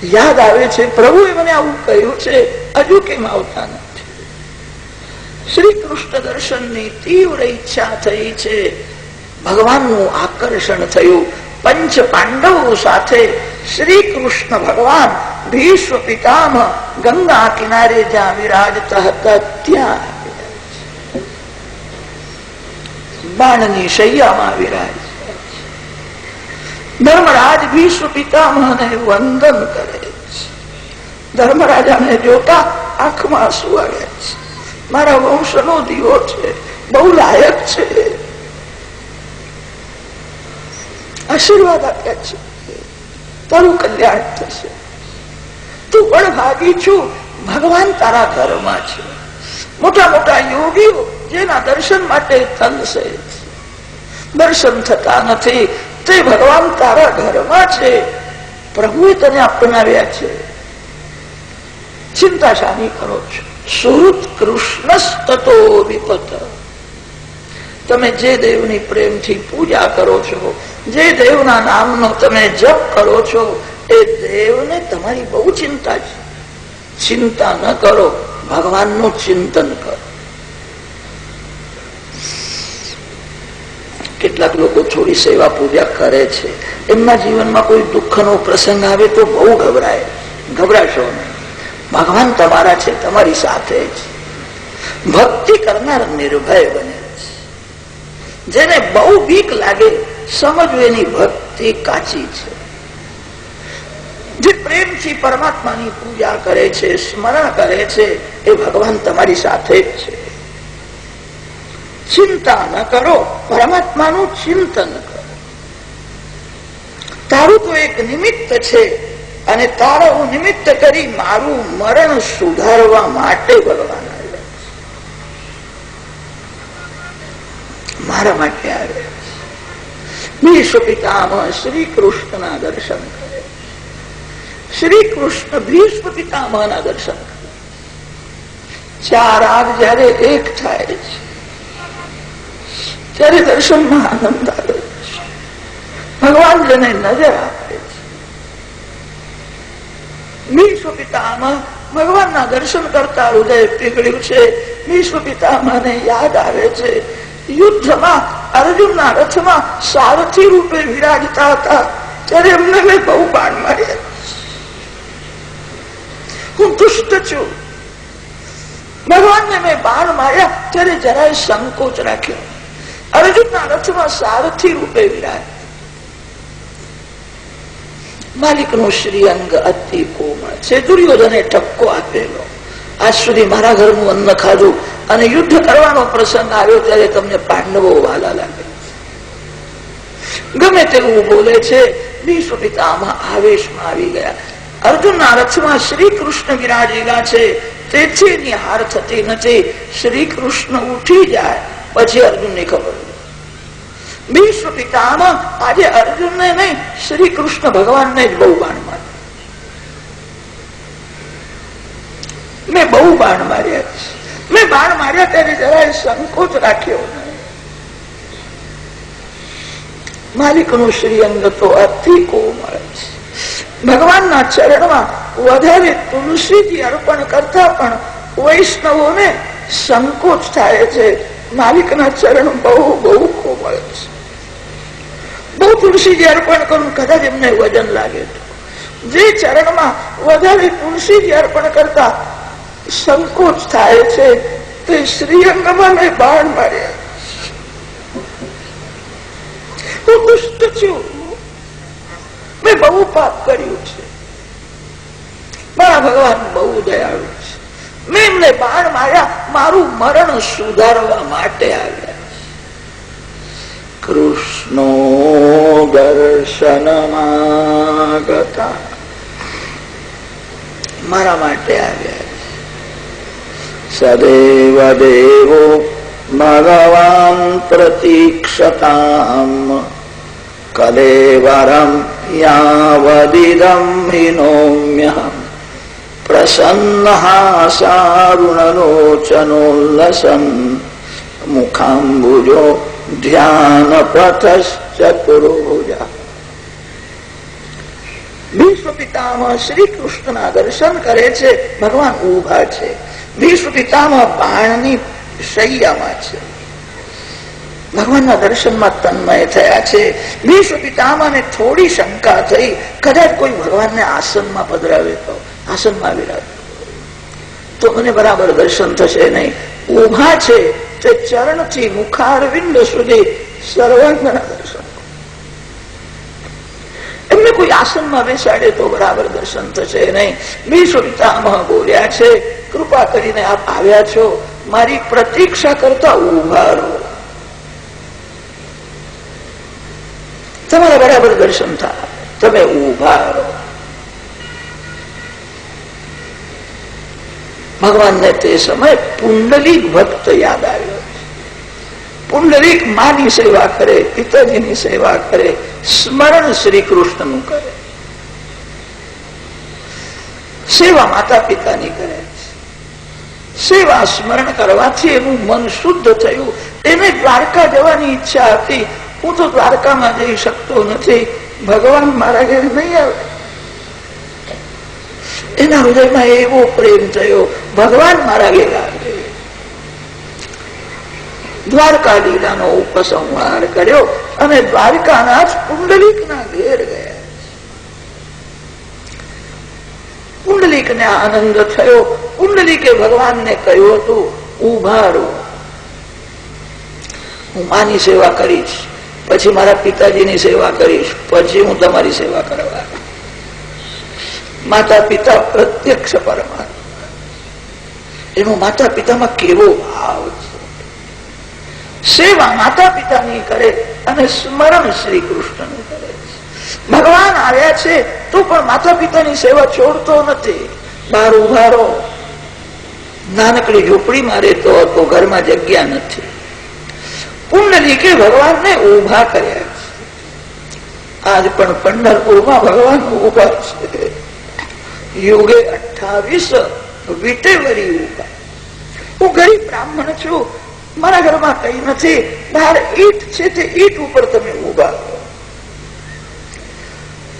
યાદ આવે છે, પ્રભુએ મને આવું કહ્યું છે, હજુ કેમ આવતા નથી? શ્રી કૃષ્ણ દર્શનની તીવ્ર ઈચ્છા થઈ છે. ભગવાનનું આકર્ષણ થયું. પંચ પાંડવો સાથે શ્રી કૃષ્ણ ભગવાન ભીષ્મ પિતામહ ગંગા કિનારે જ્યાં વિરાજતા હતા ત્યાં બાણની શૈયામાં વિરાજ. ધર્મરાજ ભીષ્મ પિતામહને વંદન કરે છે. ધર્મરાજાને જોતા આંખમાં આંસુ આવ્યા છે. મારા વંશનો દીવો છે, બહુ લાયક છે, આશીર્વાદ આપ્યા છે, તારું કલ્યાણ થશે. તું પણ ભાગી છું, ભગવાન તારા ઘરમાં છે. મોટા મોટા યોગીઓ જેના દર્શન માટે તનસે દર્શન થતા નથી, તે ભગવાન તારા ઘરમાં છે. પ્રભુએ તને અપનાવ્યા છે, ચિંતા શાની કરો છો? સુહૃત કૃષ્ણસ્તતો વિપત. તમે જે દેવની પ્રેમથી પૂજા કરો છો, જે દેવના નામનો તમે જપ કરો છો, એ દેવને તમારી બહુ ચિંતા છે. ચિંતા ન કરો, ભગવાનનું ચિંતન કરો. કેટલાક લોકો થોડી સેવા પૂજા કરે છે, એમના જીવનમાં કોઈ દુઃખનો પ્રસંગ આવે તો બહુ ગભરાય. ગભરાશો નહીં, ભગવાન તમારા છે, તમારી સાથે છે. ભક્તિ કરનાર નિર્ભય બને છે. જેને બહુ બીક લાગે સમજવું એની ભક્તિ કાચી છે. જે પ્રેમથી પરમાત્માની પૂજા કરે છે, સ્મરણ કરે છે, એ ભગવાન તમારી સાથે જ છે. ચિંતા ન કરો, પરમાત્માનું ચિંતન કરો. તારું તો એક નિમિત્ત છે, અને તારું નિમિત્ત કરી મારું મરણ સુધારવા માટે ભગવાન આવ્યા, મારા માટે આવ્યા. ભીષ્મ પિતામહ શ્રી કૃષ્ણના દર્શન કરે, શ્રી કૃષ્ણ ભીષ્મ પિતામહના દર્શન કરે. ચાર આગ જયારે એક થાય છે ત્યારે દર્શનમાં આનંદ આવે છે. ભગવાન જેને નજર આપે છે. ભીષ્મ પિતામહ ભગવાનના દર્શન કરતા હૃદય પીગળ્યું છે. ભીષ્મ પિતામહને યાદ આવે છે, યુદ્ધમાં અર્જુનના રથમાં સારથી રૂપે વિરાજતા હતા ત્યારે એમને મેં બહુ બાણ માર્યા. હું દુષ્ટ છું. ભગવાનને મેં બાણ માર્યા ત્યારે જરાય સંકોચ રાખ્યો. અર્જુનના રથમાં સારથી રૂપે વિરાજ. માલિકનું શ્રીઅંગ અતિ કોમળ છે. દુર્યોધને ઠપકો આપેલો, આજ સુધી મારા ઘરનું અન્ન ખાધું અને યુદ્ધ કરવાનો પ્રસંગ આવ્યો ત્યારે તમને પાંડવો વાલા લાગે. ગમે તેવું બોલે છે. ભીષ્મ પિતામહ આવેશમાં આવી ગયા. અર્જુનના રથમાં શ્રી કૃષ્ણ વિરાજેલા છે, તેથી એની હાર થતી નથી. શ્રી કૃષ્ણ ઉઠી જાય પછી અર્જુનની ખબર. ભીષ્મ પિતામહ આજે અર્જુનને નહીં, શ્રી કૃષ્ણ ભગવાનને જ બહુ બાણ માર્યા. મેં બહુ બાણ માર્યા છે. મેં બાણ માર્યા ત્યારે જરાય સંકોચ રાખ્યો નહીં. માલિકનું શ્રીઅંગ તો અતિ કોમળ છે. ભગવાનના ચરણમાં વધારે તુલસીથી અર્પણ કરતા પણ વૈષ્ણવોને સંકોચ થાય છે. માલિકના ચરણ બહુ બહુ કોમળ છે. બહુ તુલસીજી અર્પણ કરું કદાચ એમને વજન લાગે તો જે ચરણમાં વધારે તુલસીજી અર્પણ કરતા સંકોચ થાય છે તે શ્રીઅંગમાં મેં બાણ માર્યા. હું દુષ્ટ છું, મેં બહુ પાપ કર્યું છે. મારા ભગવાન બહુ દયાળુ છે. મેં એમને બાણ માર્યા મારું મરણ સુધારવા માટે આવ્યા. કૃષ્ણો દર્શનમાગતા, મારા માટે આવ્યા. સદૈવ દેવો ભગવાન પ્રતીક્ષતામ કલેવરમ યાવદિદમ હિનોમ્યહમ પ્રસન્નહાસારુણલોચનોલ્લસન મુખાંબુજો ધ્યાન પથશ્ચતુર્ભુજા. ભીષ્મ પિતામહ શ્રી કૃષ્ણના દર્શન કરે છે. ભગવાન ઉભા છે. ભીષ્મ પિતામહ બાણની શૈયામાં છે. ભગવાનના દર્શનમાં તન્મય થયા છે. ભીષ્મ પિતામહને થોડી શંકા થઈ, કદાચ કોઈ ભગવાનને આસનમાં પધરાવે તો, આસનમાં વિરાજ તો મને બરાબર દર્શન થશે નહીં. ઉભા છે તે ચરણથી મુખારવિંદ સુધી સર્વાંગના દર્શન. એમને કોઈ આસનમાં બેસાડે તો બરાબર દર્શન થશે નહીં. ભીષ્મ પિતામહ બોલ્યા છે, કૃપા કરીને આપ આવ્યા છો, મારી પ્રતીક્ષા કરતા ઉભા રહો, તમારા બરાબર દર્શન થાય, તમે ઉભા રહો. ભગવાનને તે સમય પુંડલીક ભક્ત યાદ આવ્યો. પુંડલીક માની સેવા કરે, પિતાજીની સેવા કરે, સ્મરણ શ્રી કૃષ્ણનું કરે, સેવા માતા પિતાની કરે. સેવા સ્મરણ કરવાથી એનું મન શુદ્ધ થયું. એને દ્વારકા જવાની ઈચ્છા હતી. હું તો દ્વારકામાં જઈ શકતો નથી, ભગવાન મારા ઘેર નહીં આવે. એના હૃદયમાં એવો પ્રેમ થયો, ભગવાન મારા ઘેર આવે. દ્વારકા લીલાનો ઉપસંહાર કર્યો અને દ્વારકાના જ પુંડલીકના ઘેર ગયા. પુંડલીકને આનંદ થયો. પુંડલીકે ભગવાનને કહ્યું હતું, ઉભા રહો, હું માની સેવા કરીશ, પછી મારા પિતાજીની સેવા કરીશ, પછી હું તમારી સેવા કરવા. માતા પિતા પ્રત્યક્ષ પરમાત્મા, એનો માતા પિતામાં કેવો ભાવ છે. સેવા માતા પિતાની કરે અને સ્મરણ શ્રી કૃષ્ણનું કરે. ભગવાન આવ્યા છે તો પણ માતા પિતાની સેવા છોડતો નથી. બહાર ઉભા રહો. નાનકડી ઝૂંપડીમાં રહેતો હતો, ઘરમાં જગ્યા નથી. પુંડલીકે ભગવાનને ઉભા કર્યા છે. આજ પણ પંઢરપુરમાં ભગવાન ઉભા છે. યુગે 28 વીટે વરી ઉભા. હું ગરીબ બ્રાહ્મણ છું, મારા ઘરમાં કઈ નથી, બહાર ઈટ છે, તે ઈટ ઉપર તમે ઉભા.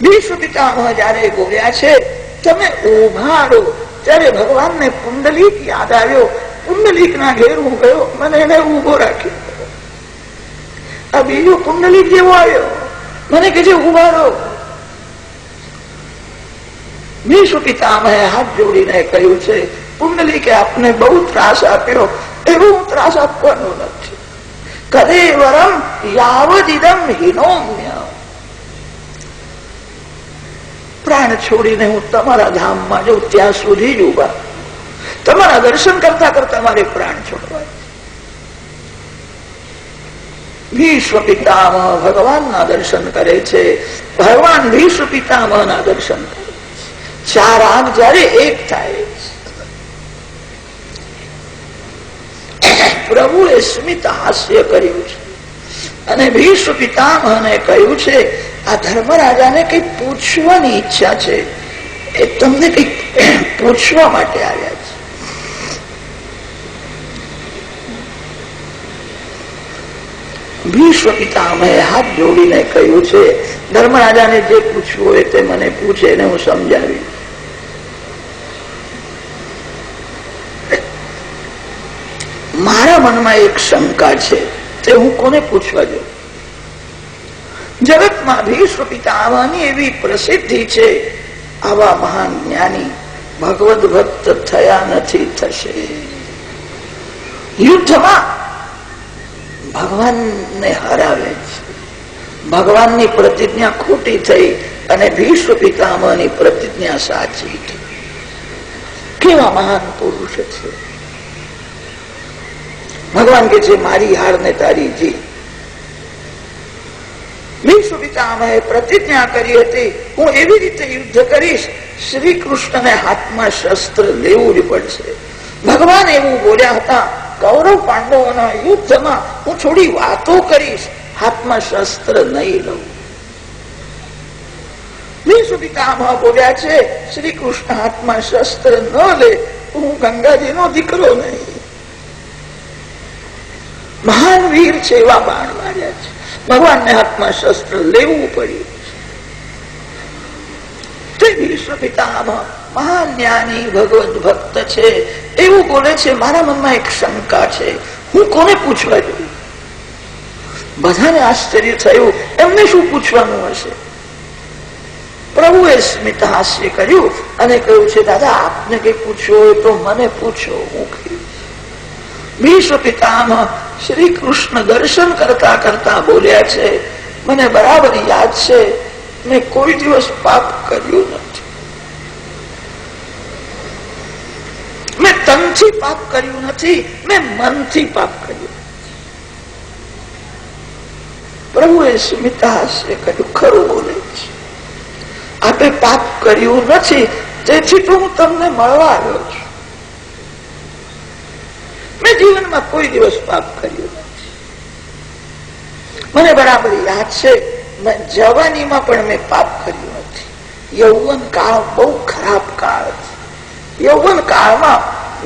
ભીષ્મ પિતામહ જયારે બોલ્યા છે તમે ઉભા રહો, ત્યારે ભગવાનને પુંડલીક યાદ આવ્યો. પુંડલીક ના ઘેર હું ગયો, મને એને ઉભો રાખ્યો. આ બીજો પુંડલીક જેવો આવ્યો, મને કે છે ઉભા રહો. ભીષ્મ પિતામહે હાથ જોડીને કહ્યું છે, પુંડલીકે આપને બહુ ત્રાસ આપ્યો, એવો હું ત્રાસ આપવાનો નથી. કદેવરમ યાવદિદમ હિનોમ્ય. પ્રાણ છોડીને હું તમારા ધામમાં જાઉં ત્યાં સુધી જ ઉભા. તમારા દર્શન કરતા કરતા મારે પ્રાણ છોડવા. ભીષ્મ પિતામહ ભગવાનના દર્શન કરે છે. ભગવાન ભીષ્મ પિતામહના દર્શન કરે. ચાર આંખ જયારે એક થાય, પ્રભુએ સ્મિત હાસ્ય કર્યું છે અને ભીષ્મ પિતામહને કહ્યું છે, આ ધર્મરાજાને કઈ પૂછવાની ઈચ્છા છે, એ તમને કઈ પૂછવા માટે આવ્યા છે. ભીષ્મ પિતામહે હાથ જોડીને કહ્યું છે, ધર્મરાજાને જે પૂછવું હોય તે મને પૂછે, એને હું સમજાવી. મારા મનમાં એક શંકા છે, તે હું કોને પૂછવા જાઉં? જગતમાં ભીષ્મ પિતામહની એવી પ્રસિદ્ધિ છે, આવા મહાન જ્ઞાની ભગવદ ભક્ત થયા નથી, થશે. યુદ્ધમાં ભગવાનને હરાવે છે. ભગવાનની પ્રતિજ્ઞા ખોટી થઈ અને ભીષ્મ પિતામહની પ્રતિજ્ઞા સાચી થઈ. કેવા મહાન પુરુષ છે. ભગવાન કે છે, મારી હાર ને તારી જીત. ભીષ્મ પિતામહે પ્રતિજ્ઞા કરી હતી, હું એવી રીતે યુદ્ધ કરીશ, શ્રી કૃષ્ણને હાથમાં શસ્ત્ર લેવું જ પડશે. ભગવાન એવું બોલ્યા હતા, કૌરવ પાંડવોના યુદ્ધમાં હું થોડી વાતો કરીશ, હાથમાં શસ્ત્ર નહીં લઉં. ભીષ્મ પિતામહ બોલ્યા છે, શ્રી કૃષ્ણ હાથમાં શસ્ત્ર ન લે, હું ગંગાજીનો દીકરો નહીં. મહાન વીર છે, એવા બાણ માર્યા છે. ભગવાનને હાથમાં શસ્ત્ર લેવું પડ્યું. ભીષ્મ પિતામહ મહાન જ્ઞાની ભગવદ ભક્ત છે એવું બોલે છે, મારા મનમાં એક શંકા છે, હું કોને પૂછવા જોઈએ? બધાને આશ્ચર્ય થયું, એમને શું પૂછવાનું હશે? પ્રભુએ સ્મિત હાસ્ય કર્યું અને કહ્યું છે, દાદા આપને કઈ પૂછવું હોય તો મને પૂછો, હું કહીશ. ભીષ્મ પિતામહ શ્રી કૃષ્ણ દર્શન કરતા કરતા બોલ્યા છે, મને બરાબર યાદ છે, મેં કોઈ દિવસ પાપ કર્યું નથી. મેં તનથી પાપ કર્યું નથી, મેં મનથી પાપ કર્યું. પ્રભુએ સ્મિત હાસ્ય કર્યું, ખરું બોલે છે, આપે પાપ કર્યું નથી, તેથી તો હું તમને મળવા આવ્યો છું. મેં જીવનમાં કોઈ દિવસ પાપ કર્યું નથી. મને બરાબર યાદ છે, મેં જવાનીમાં પણ મેં પાપ કર્યું નથી. યૌવન કાળ બહુ ખરાબ કાળ છે. યૌવન કાળમાં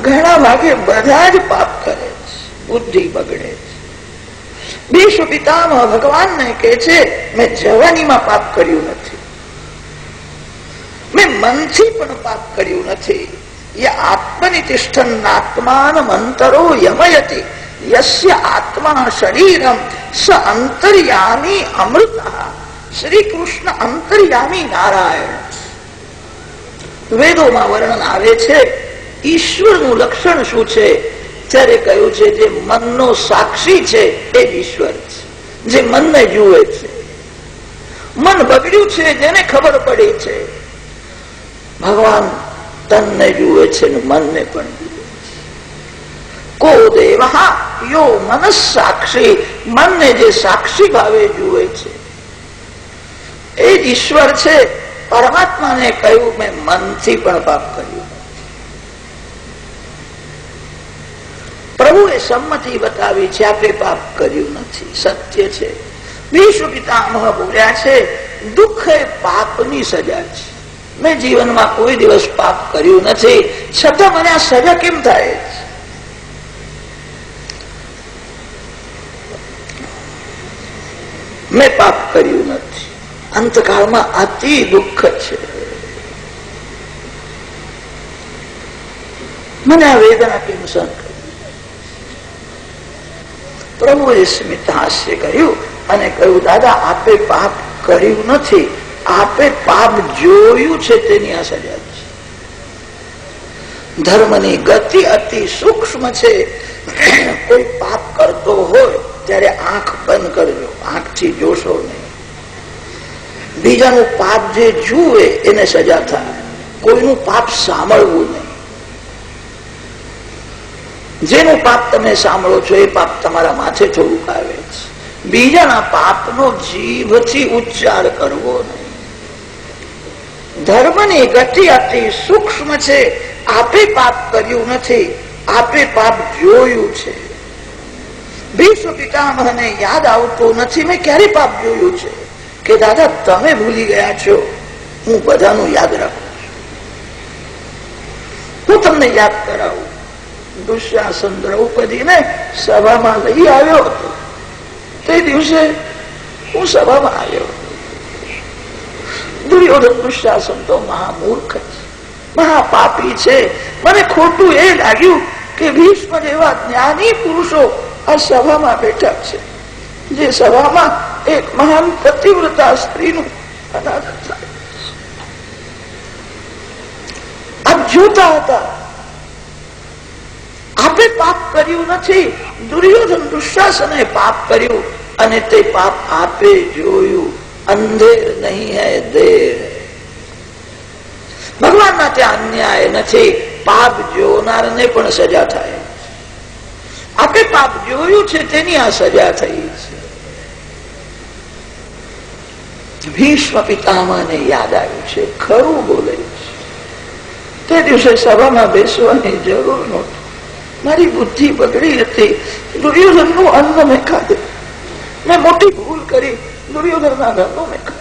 ઘણા ભાગે બધા જ પાપ કરે છે, બુદ્ધિ બગડે છે. ભીષ્મ પિતામહ ભગવાનને કહે છે, મેં જવાનીમાં પાપ કર્યું નથી, મેં મનથી પણ પાપ કર્યું નથી. આત્મનિ તિષ્ઠન્નાત્માનમંતરો યમયતિ યસ્ય આત્મા શરીરમ સ અંતર્યામી અમૃતઃ. શ્રી કૃષ્ણ અંતર્યામી નારાયણ. વેદોમાં વર્ણન આવે છે, ઈશ્વરનું લક્ષણ શું છે? ત્યારે કહ્યું છે, જે મનનો સાક્ષી છે એ ઈશ્વર છે, જે મનને જુએ છે. મન બગડ્યું છે જેને ખબર પડી છે. ભગવાન તનને જુએ છે ને મનને પણ જુએ છે. કો દેવ યો મનસ સાક્ષી. મનને જે સાક્ષી ભાવે જુએ છે એ જ ઈશ્વર છે. પરમાત્માને કહ્યું, મેં મનથી પણ પાપ કર્યું. પ્રભુએ સંમતિ બતાવી છે, આપણે પાપ કર્યું નથી, સત્ય છે. ભીષ્મ પિતામહ બોલ્યા છે, દુઃખ એ પાપની સજા છે. મેં જીવનમાં કોઈ દિવસ પાપ કર્યું નથી, છતાં મને આ સજા કેમ થાય છે? મેં પાપ કર્યું નથી. અંતકાળમાં અતિ દુઃખ છે. મને આ વેદના કેમ સહન કરી? પ્રભુએ સ્મિત હાસ્ય કર્યું અને કહ્યું, દાદા આપે પાપ કર્યું નથી, આપે પાપ જોયું છે, તેની આ સજા છે. ધર્મની ગતિ અતિ સૂક્ષ્મ છે. કોઈ પાપ કરતો હોય ત્યારે આંખ બંધ કરજો, આંખથી જોશો નહીં. બીજાનું પાપ જે જુએ એને સજા થાય, કોઈનું પાપ સાંભળવું નહીં. જેનું પાપ તમે સાંભળો છો એ પાપ તમારા માથે થોડુંક આવે છે. બીજાના પાપનો જીભથી ઉચ્ચાર કરવો નહીં. ધર્મની ગતિ અતિ સૂક્ષ્મ છે. આપે પાપ કર્યું નથી, આપે પાપ જોયું છે. ભીષ્મ પિતામહને યાદ આવતું નથી, મેં ક્યારે પાપ જોયું છે? કે દાદા તમે ભૂલી ગયા છો, હું બધાનું યાદ રાખું છું. હું તમને યાદ કરાવું. દુશાસન દ્રૌપદીને સભામાં લઈ આવ્યો હતો. તે દિવસે હું સભામાં આવ્યો. દુર્યોધન દુશાસન તો મહામૂર્ખ છે, મહાપાપી છે. મને ખોટું એ લાગ્યું કે ભીષ્મ જેવા જ્ઞાની પુરુષો આ સભામાં બેઠા છે, જે સભામાં એક મહાન પતિવ્રતા સ્ત્રીનું અનાદર થાય. આપ જોતા હતા, આપે પાપ કર્યું નથી. દુર્યોધન દુશાસને પાપ કર્યું અને તે પાપ આપે જોયું. અંધેર નહીં હૈ દેર. ભગવાનના ત્યાં અન્યાય નથી. પાપ જોનારને પણ સજા થાય. આપે પાપ જોયું છે, તેની આ સજા થઈ છે. ભીષ્મ પિતામહને યાદ આવ્યું છે, ખરું બોલે છે. તે દિવસે સભામાં બેસવાની જરૂર નહોતી. મારી બુદ્ધિ બગડી હતી. દુર્યોધનનું અન્ન મેં ખાધું. મેં મોટી ભૂલ કરી. દુર્યોધનના ઘરનું મેં ખાધું.